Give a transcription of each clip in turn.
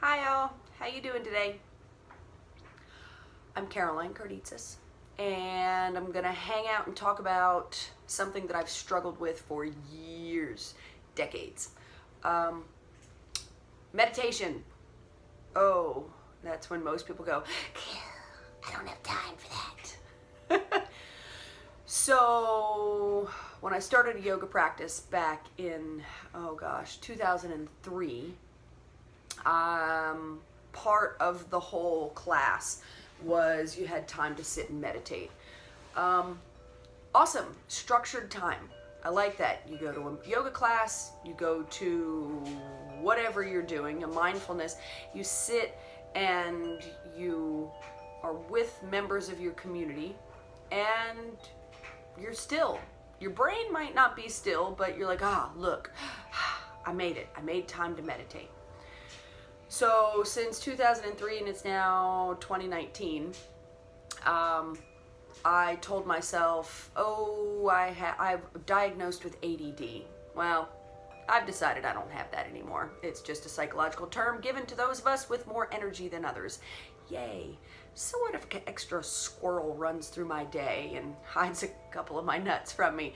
Hi y'all, how you doing today? I'm Caroline Karditsis, and I'm gonna hang out and talk about something that I've struggled with for years, decades. Meditation. Oh, that's when most people go, I don't have time for that. So when I started a yoga practice back in, 2003, part of the whole class was you had time to sit and meditate. Awesome, structured time. I like that. You go to a yoga class, you go to whatever you're doing, a mindfulness, you sit and you are with members of your community and you're still. Your brain might not be still, but you're like, look, I made it. I made time to meditate. So since 2003 and it's now 2019, I told myself, I'm diagnosed with ADD. Well, I've decided I don't have that anymore. It's just a psychological term given to those of us with more energy than others. Yay. So what if an extra squirrel runs through my day and hides a couple of my nuts from me?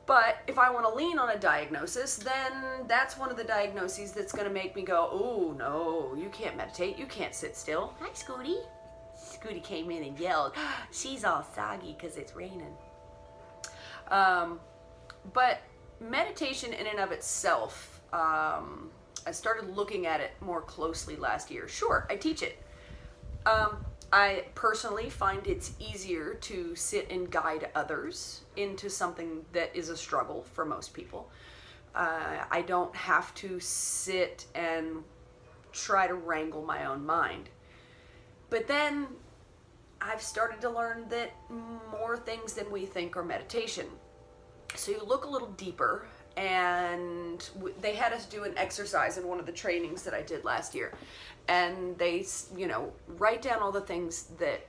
But if I want to lean on a diagnosis, then that's one of the diagnoses that's going to make me go, oh, no, you can't meditate. You can't sit still. Hi, Scooty. Scooty came in and yelled, she's all soggy because it's raining. But meditation in and of itself, I started looking at it more closely last year. Sure, I teach it. I personally find it's easier to sit and guide others into something that is a struggle for most people. I don't have to sit and try to wrangle my own mind. But then I've started to learn that more things than we think are meditation. So you look a little deeper, and they had us do an exercise in one of the trainings that I did last year. And they, write down all the things that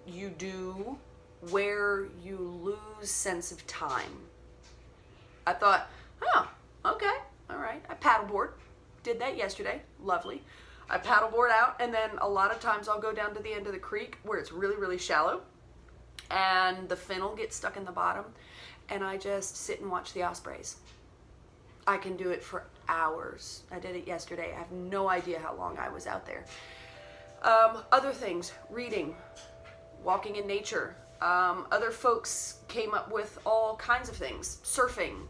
you do where you lose sense of time. I thought, okay, all right. I paddleboard, did that yesterday, lovely. I paddleboard out, and then a lot of times I'll go down to the end of the creek where it's really, really shallow, and the fin will get stuck in the bottom, and I just sit and watch the ospreys. I can do it for hours. I did it yesterday. I have no idea how long I was out there. Other things, reading, walking in nature. Other folks came up with all kinds of things, surfing,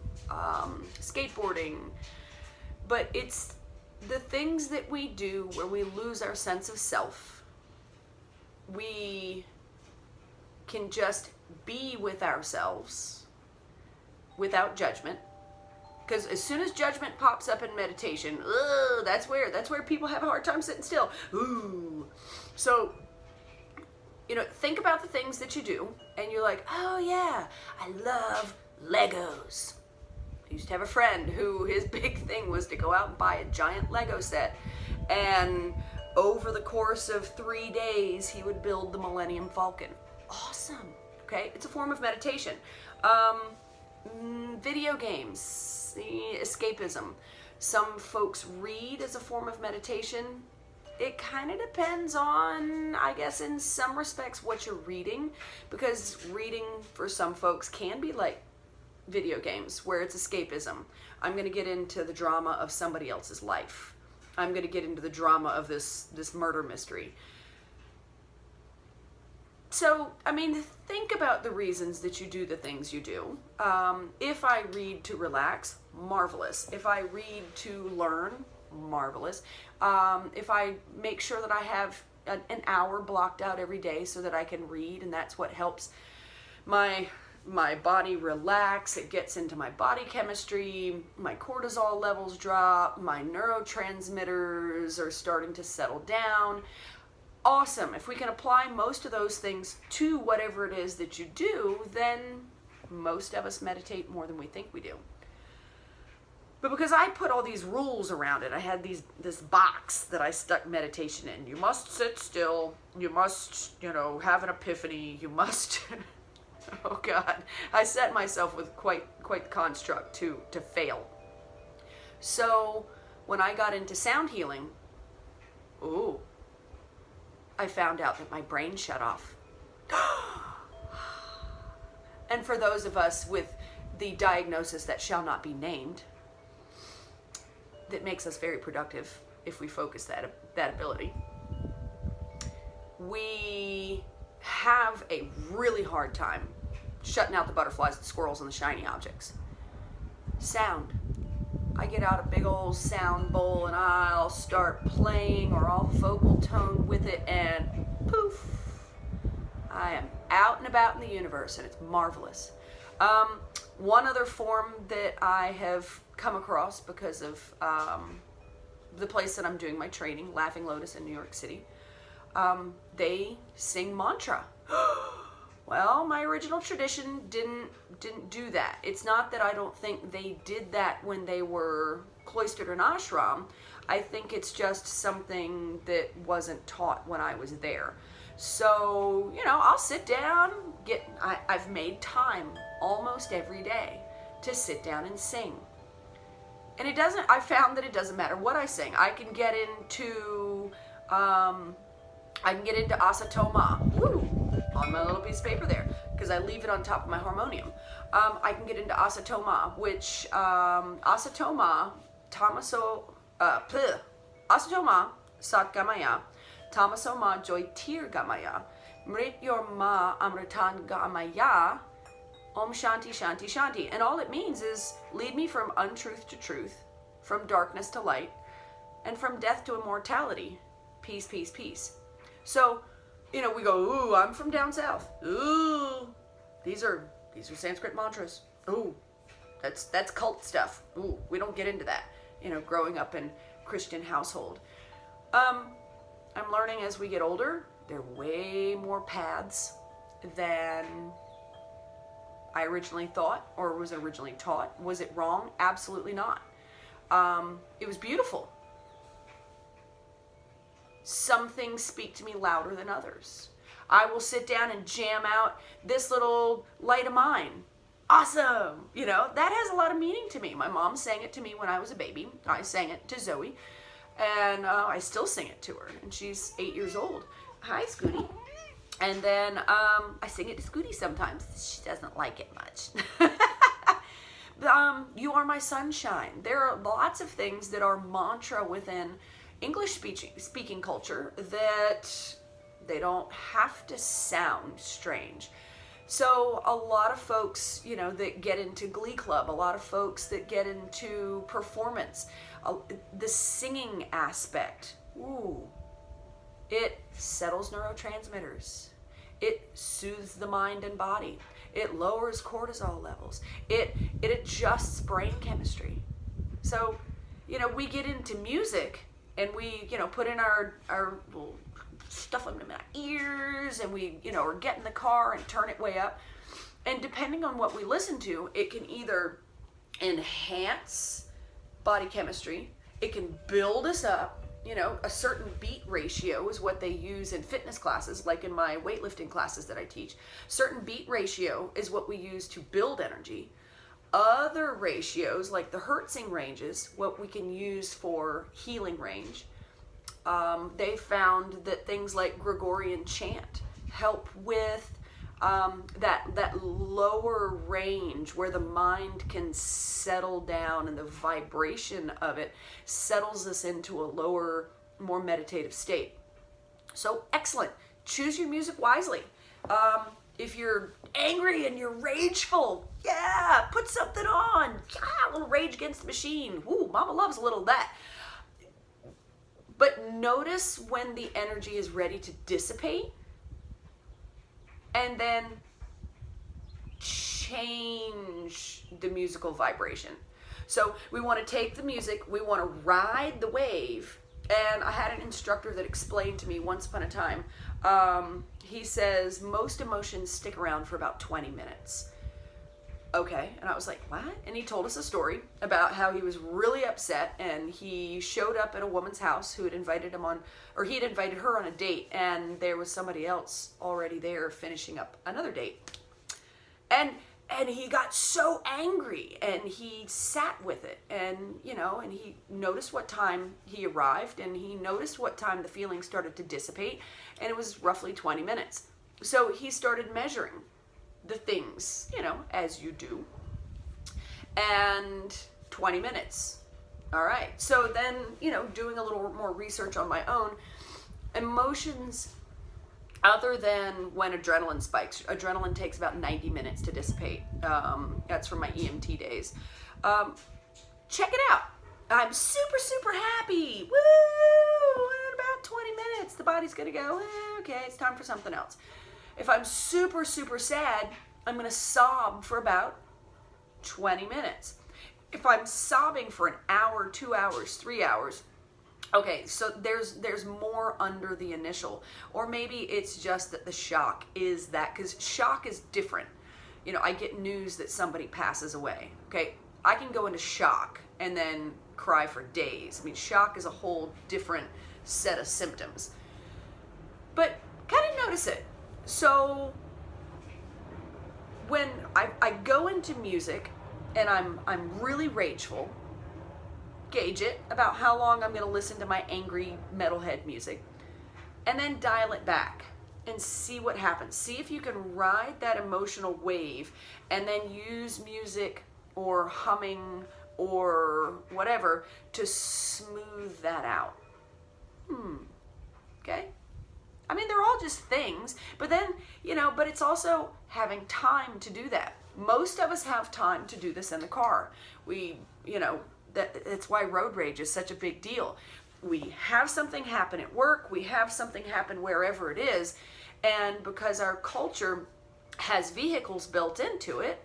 skateboarding. But it's the things that we do where we lose our sense of self. We can just be with ourselves without judgment. Because as soon as judgment pops up in meditation, that's where people have a hard time sitting still. Ooh. So, think about the things that you do, and you're like, oh yeah, I love Legos. I used to have a friend who his big thing was to go out and buy a giant Lego set, and over the course of 3 days, he would build the Millennium Falcon. Awesome. Okay, it's a form of meditation. Video games, escapism. Some folks read as a form of meditation. It kind of depends on, I guess, in some respects, what you're reading, because reading for some folks can be like video games where it's escapism. I'm going to get into the drama of somebody else's life. I'm going to get into the drama of this murder mystery. So, think about the reasons that you do the things you do. If I read to relax, marvelous. If I read to learn, marvelous. If I make sure that I have an hour blocked out every day so that I can read, and that's what helps my body relax, it gets into my body chemistry, my cortisol levels drop, my neurotransmitters are starting to settle down. Awesome. If we can apply most of those things to whatever it is that you do, then most of us meditate more than we think we do. But because I put all these rules around it, I had this box that I stuck meditation in. You must sit still. You must, have an epiphany. You must, oh God. I set myself with quite the construct to fail. So when I got into sound healing, I found out that my brain shut off. And for those of us with the diagnosis that shall not be named, that makes us very productive if we focus that ability. We have a really hard time shutting out the butterflies, the squirrels, and the shiny objects. Sound. I get out a big old sound bowl and I'll start playing, or I'll vocal tone with it, and poof, I am out and about in the universe, and it's marvelous. One other form that I have come across because of the place that I'm doing my training, Laughing Lotus in New York City, they sing mantra. Well, my original tradition didn't do that. It's not that I don't think they did that when they were cloistered in ashram. I think it's just something that wasn't taught when I was there. So, I'll sit down, I've made time almost every day to sit down and sing. And I found that it doesn't matter what I sing. I can get into asatoma. Woo! On my little piece of paper there, because I leave it on top of my harmonium. I can get into asatoma, which asatoma satgamaya, tamasoma joytir gamaya, mrityor ma amritan gamaya, om shanti shanti shanti. And all it means is lead me from untruth to truth, from darkness to light, and from death to immortality. Peace, peace, peace. So, we go, ooh, I'm from down south. Ooh, these are Sanskrit mantras. Ooh, that's cult stuff. Ooh, we don't get into that. Growing up in Christian household. I'm learning as we get older, there are way more paths than I originally thought or was originally taught. Was it wrong? Absolutely not. It was beautiful. Some things speak to me louder than others. I will sit down and jam out this little light of mine. Awesome! That has a lot of meaning to me. My mom sang it to me when I was a baby. I sang it to Zoe. And I still sing it to her. And she's 8 years old. Hi, Scooty. And then I sing it to Scooty sometimes. She doesn't like it much. You are my sunshine. There are lots of things that are mantra within English speaking culture that they don't have to sound strange. So a lot of folks, that get into Glee Club, a lot of folks that get into performance, the singing aspect, it settles neurotransmitters. It soothes the mind and body. It lowers cortisol levels. It adjusts brain chemistry. So, we get into music and we, put in our little stuff them in our ears, and we, or get in the car and turn it way up. And depending on what we listen to, it can either enhance body chemistry, it can build us up. A certain beat ratio is what they use in fitness classes, like in my weightlifting classes that I teach. Certain beat ratio is what we use to build energy. Other ratios, like the hertzing ranges, what we can use for healing range. They found that things like Gregorian chant help with that lower range where the mind can settle down, and the vibration of it settles us into a lower, more meditative state. So excellent. Choose your music wisely. If you're angry and you're rageful, put something on. A little Rage Against the Machine. Woo, mama loves a little of that. But notice when the energy is ready to dissipate, and then change the musical vibration. So we want to take the music, we want to ride the wave. And I had an instructor that explained to me once upon a time, he says, most emotions stick around for about 20 minutes. Okay, and I was like, what? And he told us a story about how he was really upset, and he showed up at a woman's house who had invited him on, or he had invited her on a date, and there was somebody else already there finishing up another date. And And he got so angry, and he sat with it, and and he noticed what time he arrived, and he noticed what time the feeling started to dissipate, and it was roughly 20 minutes. So he started measuring the things, as you do, and 20 minutes. All right. So then, doing a little more research on my own, emotions, other than when adrenaline spikes. Adrenaline takes about 90 minutes to dissipate. That's from my EMT days. Check it out. I'm super, super happy. Woo! In about 20 minutes, the body's going to go, okay, it's time for something else. If I'm super, super sad, I'm going to sob for about 20 minutes. If I'm sobbing for an hour, 2 hours, 3 hours, okay, so there's more under the initial, or maybe it's just that the shock is that, because shock is different. I get news that somebody passes away. Okay, I can go into shock and then cry for days. I mean, shock is a whole different set of symptoms. But kind of notice it. So when I go into music and I'm really rageful, gauge it about how long I'm going to listen to my angry metalhead music, and then dial it back and see what happens. See if you can ride that emotional wave and then use music or humming or whatever to smooth that out. Okay? I mean, they're all just things, but then, but it's also having time to do that. Most of us have time to do this in the car. That's why road rage is such a big deal. We have something happen at work, we have something happen wherever it is, and because our culture has vehicles built into it,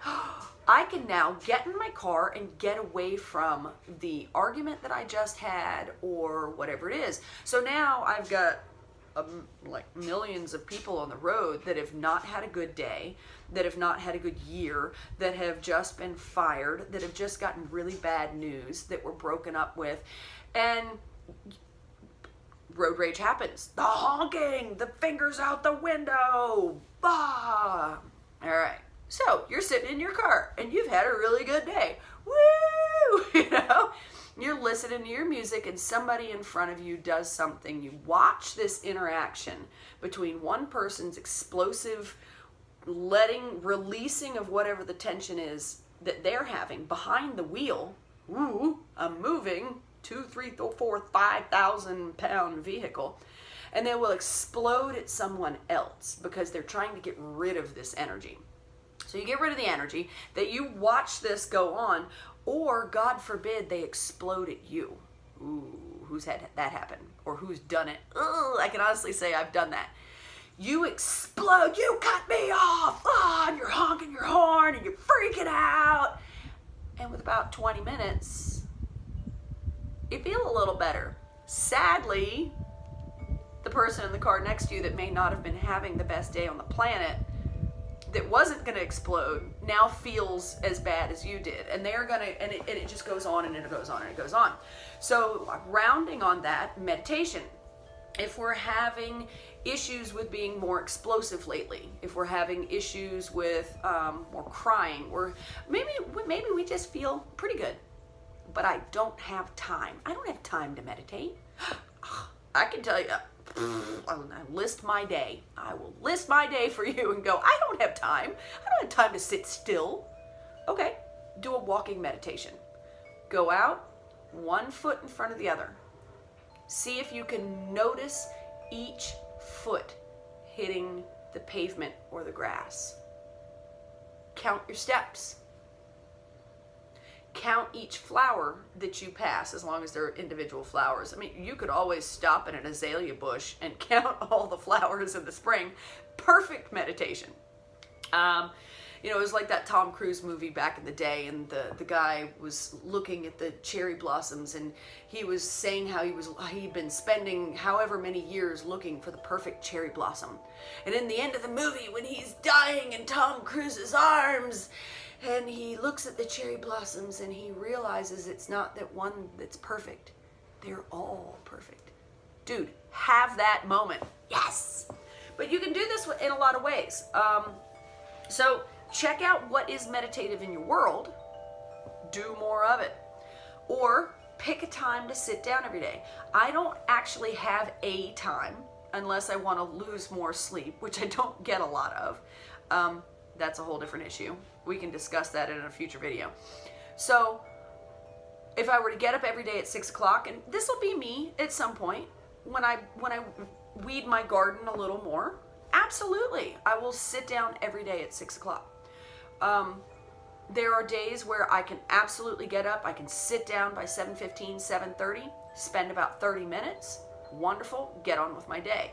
I can now get in my car and get away from the argument that I just had or whatever it is. So now I've got like millions of people on the road that have not had a good day, that have not had a good year, that have just been fired, that have just gotten really bad news, that were broken up with, and road rage happens. The honking, the fingers out the window, bah! All right, so you're sitting in your car and you've had a really good day. Woo! You're listening to your music and somebody in front of you does something. You watch this interaction between one person's explosive releasing of whatever the tension is that they're having behind the wheel. Ooh, a moving 2, 3, 4, 5,000 pound vehicle. And they will explode at someone else because they're trying to get rid of this energy. So you get rid of the energy, that you watch this go on, or God forbid they explode at you. Ooh, who's had that happen? Or who's done it? Ooh, I can honestly say I've done that. You explode, you cut me off, and you're honking your horn and you're freaking out. And with about 20 minutes, you feel a little better. Sadly, the person in the car next to you that may not have been having the best day on the planet, that wasn't going to explode, now feels as bad as you did. And they're going to, and it just goes on and it goes on and it goes on. So rounding on that, meditation. If we're having issues with being more explosive lately, if we're having issues with more crying, or maybe we just feel pretty good, but I don't have time. I don't have time to meditate. I can tell you, I list my day. I will list my day for you and go, I don't have time. I don't have time to sit still. Okay, do a walking meditation. Go out, one foot in front of the other. See if you can notice each foot hitting the pavement or the grass. Count your steps. Count each flower that you pass, as long as they're individual flowers. I mean, you could always stop in an azalea bush and count all the flowers in the spring. Perfect meditation. It was like that Tom Cruise movie back in the day, and the guy was looking at the cherry blossoms, and he was saying how he'd been spending however many years looking for the perfect cherry blossom. And in the end of the movie, when he's dying in Tom Cruise's arms, and he looks at the cherry blossoms and he realizes it's not that one that's perfect. They're all perfect. Dude, have that moment. Yes! But you can do this in a lot of ways. So check out what is meditative in your world, do more of it. Or pick a time to sit down every day. I don't actually have a time unless I want to lose more sleep, which I don't get a lot of. That's a whole different issue. We can discuss that in a future video. So if I were to get up every day at 6 o'clock, and this will be me at some point, when I weed my garden a little more, absolutely, I will sit down every day at 6 o'clock. There are days where I can absolutely get up. I can sit down by 7:15, 7:30, spend about 30 minutes. Wonderful, get on with my day.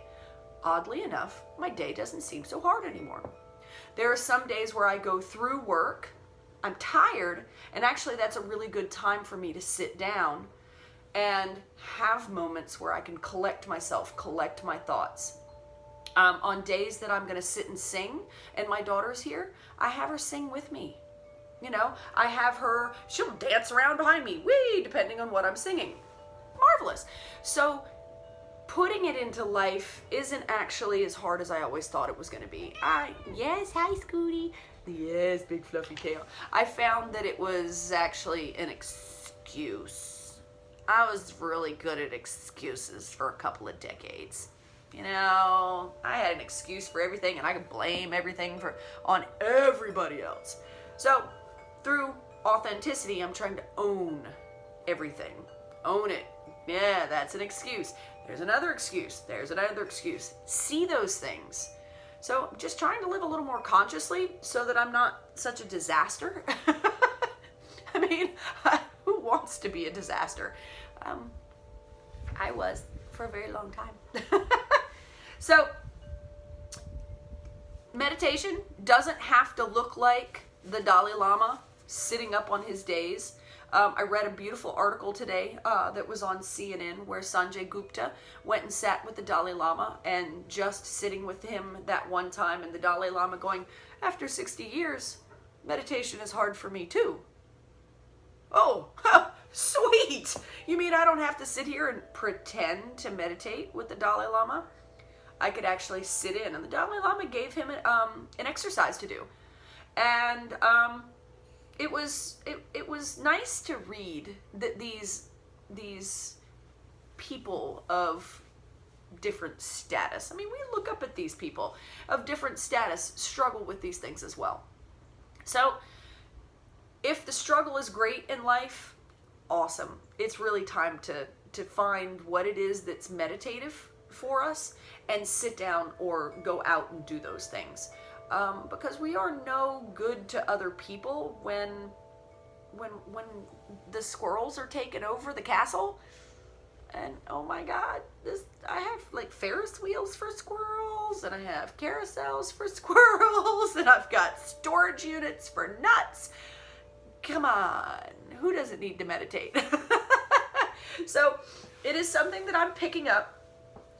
Oddly enough, my day doesn't seem so hard anymore. There are some days where I go through work, I'm tired, and actually that's a really good time for me to sit down and have moments where I can collect myself, collect my thoughts. On days that I'm going to sit and sing, and my daughter's here, I have her sing with me. You know, I have her, she'll dance around behind me, whee, depending on what I'm singing. Marvelous. So putting it into life isn't actually as hard as I always thought it was going to be. Yes, hi Scooty. Yes, big fluffy tail. I found that it was actually an excuse. I was really good at excuses for a couple of decades. You know, I had an excuse for everything, and I could blame everything on everybody else. So through authenticity, I'm trying to own everything. Own it. Yeah, that's an excuse. There's another excuse. There's another excuse. See those things. So I'm just trying to live a little more consciously so that I'm not such a disaster. I mean, who wants to be a disaster? I was for a very long time. So meditation doesn't have to look like the Dalai Lama sitting up on his days. I read a beautiful article today that was on CNN where Sanjay Gupta went and sat with the Dalai Lama, and just sitting with him that one time, and the Dalai Lama going, after 60 years, meditation is hard for me too. Oh, sweet! You mean I don't have to sit here and pretend to meditate with the Dalai Lama? I could actually sit in, and the Dalai Lama gave him an exercise to do. And it was nice to read that these people of different status, I mean, we look up at these people of different status struggle with these things as well. So if the struggle is great in life, awesome. It's really time to find what it is that's meditative for us and sit down or go out and do those things. Because we are no good to other people when the squirrels are taking over the castle. And oh my God, I have like Ferris wheels for squirrels, and I have carousels for squirrels, and I've got storage units for nuts. Come on, who doesn't need to meditate? So it is something that I'm picking up.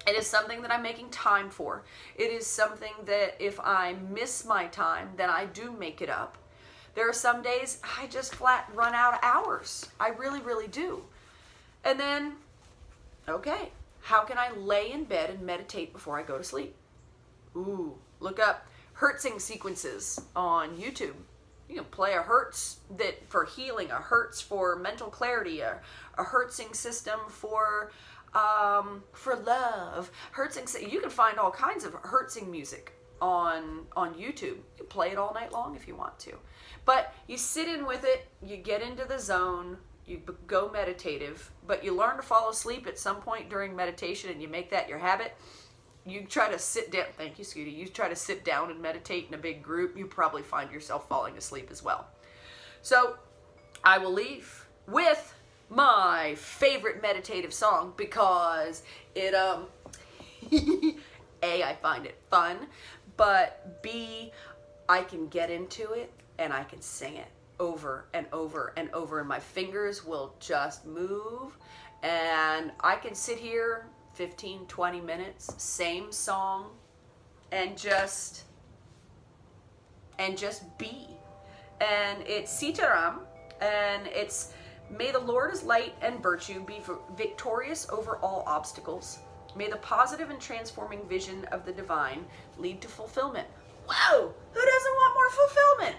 It is something that I'm making time for. It is something that if I miss my time, then I do make it up. There are some days I just flat run out of hours. I really, really do. And then, okay, how can I lay in bed and meditate before I go to sleep? Ooh, look up Hertzing sequences on YouTube. You can play a Hertz that for healing, a Hertz for mental clarity, a Hertzing system for love. Hertzing, you can find all kinds of Hertzing music on YouTube. You can play it all night long if you want to. But you sit in with it, you get into the zone, you go meditative, but you learn to fall asleep at some point during meditation, and you make that your habit. You try to sit down, thank you, Scooty, you try to sit down and meditate in a big group, you probably find yourself falling asleep as well. So I will leave with my favorite meditative song because it, A, I find it fun, but B, I can get into it and I can sing it over and over and over, and my fingers will just move, and I can sit here 15, 20 minutes, same song, and just be. And it's Sitaram, and it's may the Lord's light and virtue be victorious over all obstacles. May the positive and transforming vision of the divine lead to fulfillment. Whoa! Who doesn't want more more fulfillment.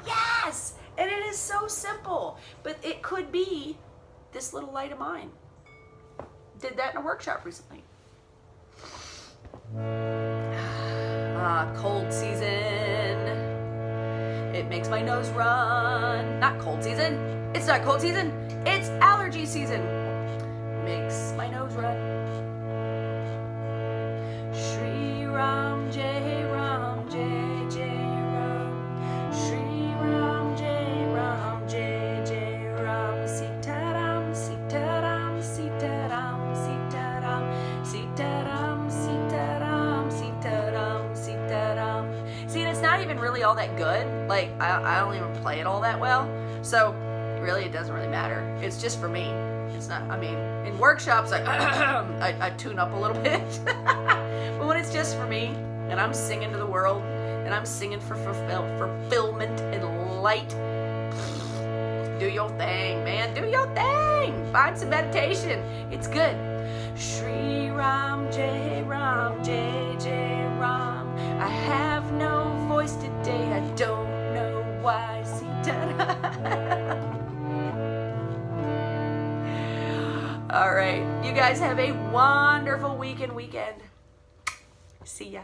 Yes! And it is so simple. But it could be this little light of mine. Did that in a workshop recently. Cold season. It makes my nose run. Not cold season. It's not cold season. It's allergy season. Makes my nose run. Shri Ram Jai Ram Jai Jai Ram. Shri Ram Jai Ram Jai Jai Ram. Sitaram Sitaram Sitaram Sitaram Sitaram Sitaram Sitaram Sitaram. See, and it's not even really all that good. Like, I don't even play it all that well. So really, it doesn't really matter. It's just for me. It's not, I mean, in workshops, I tune up a little bit. But when it's just for me, and I'm singing to the world, and I'm singing for fulfillment and light, do your thing, man. Do your thing. Find some meditation. It's good. Shri Ram Jai Ram Jai Jai Ram. I have no voice today. I don't know why. All right. You guys have a wonderful weekend. See ya.